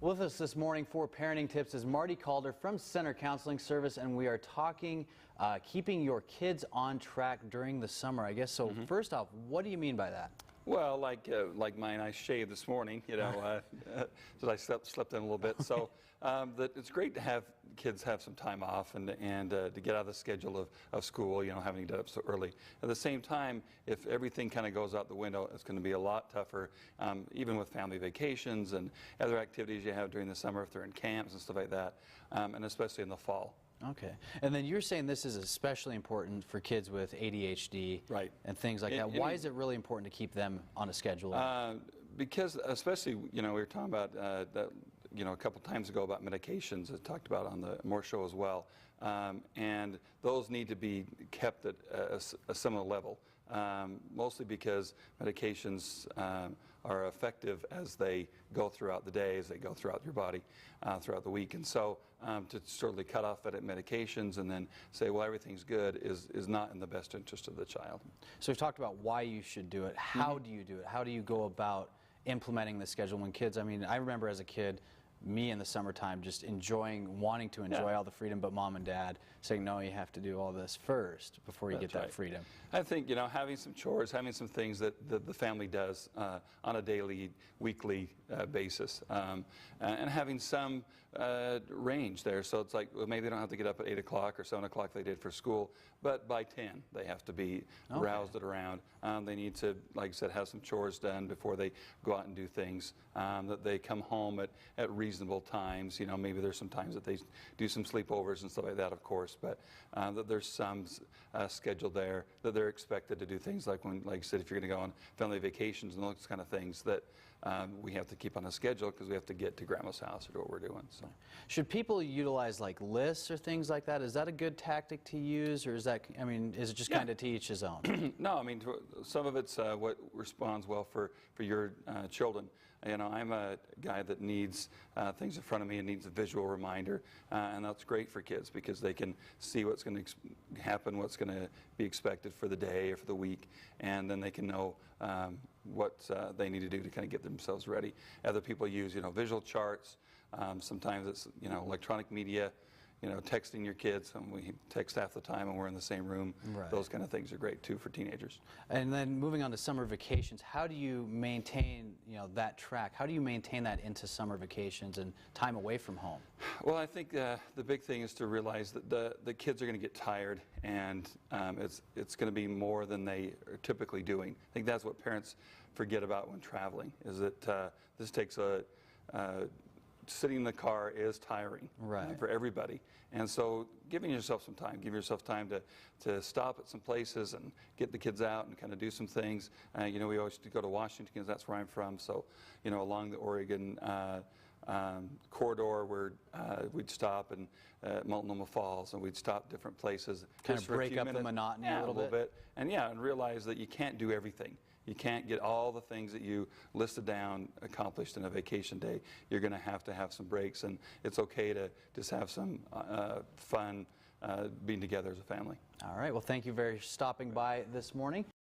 With us this morning for Parenting Tips is Marty Calder from Center Counseling Service, and we are talking keeping your kids on track during the summer, I guess. So first off, what do you mean by that? Well, like mine, I shaved this morning, you know, so I slept in a little bit. So it's great to have kids have some time off and to get out of the schedule of school, you know, having to get up so early. At the same time, if everything kind of goes out the window, it's going to be a lot tougher, even with family vacations and other activities you have during the summer if they're in camps and stuff like that, and especially in the fall. Okay. And then you're saying this is especially important for kids with ADHD and things like that. Why is it really important to keep them on a schedule? Because especially, you know, we were talking about that, you know, a couple times ago about medications. I talked about on the More show as well. And those need to be kept at a similar level, mostly because medications are effective as they go throughout the day, as they go throughout your body, throughout the week. And so to totally cut off at medications and then say, well, everything's good is not in the best interest of the child. So we've talked about why you should do it. How do you do it? How do you go about implementing the schedule when kids, I mean, I remember as a kid, me in the summertime just wanting to enjoy all the freedom, but mom and dad saying, no, you have to do all this first before you get that freedom. I think, you know, having some chores, having some things that the family does on a daily, weekly basis, and having some range there. So it's like, well, maybe they don't have to get up at 8 o'clock or 7 o'clock they did for school, but by 10 they have to be roused it around. They need to, like I said, have some chores done before they go out and do things, that they come home at reasonable times. You know, maybe there's some times that they do some sleepovers and stuff like that, of course, but that there's some schedule there, that they're expected to do things like when, like I said, if you're going to go on family vacations and those kind of things that we have to keep on a schedule because we have to get to grandma's house or do what we're doing. So, should people utilize like lists or things like that? Is that a good tactic to use, or is that, I mean, is it just kind of to each his own? No, I mean, some of it's what responds well for your children. You know, I'm a guy that needs things in front of me and needs a visual reminder, and that's great for kids because they can see what's going to happen, what's going to be expected for the day or for the week, and then they can know what they need to do to kind of get themselves ready. Other people use, you know, visual charts. Sometimes it's, you know, electronic media. You know, texting your kids, and we text half the time and we're in the same room. Those kind of things are great too for teenagers. And then moving on to summer vacations, how do you maintain, you know, that track? How do you maintain that into summer vacations and time away from home? Well, I think the big thing is to realize that the kids are going to get tired, and it's going to be more than they are typically doing. I think that's what parents forget about when traveling, is that this takes sitting in the car is tiring for everybody. And so giving yourself some time, give yourself time to stop at some places and get the kids out and kind of do some things. You know, we always go to Washington because that's where I'm from. So, you know, along the Oregon corridor where we'd stop in Multnomah Falls, and we'd stop different places. Kind of break up the monotony a little bit. And realize that you can't do everything. You can't get all the things that you listed down accomplished in a vacation day. You're going to have some breaks, and it's okay to just have some fun being together as a family. All right. Well, thank you for stopping by this morning.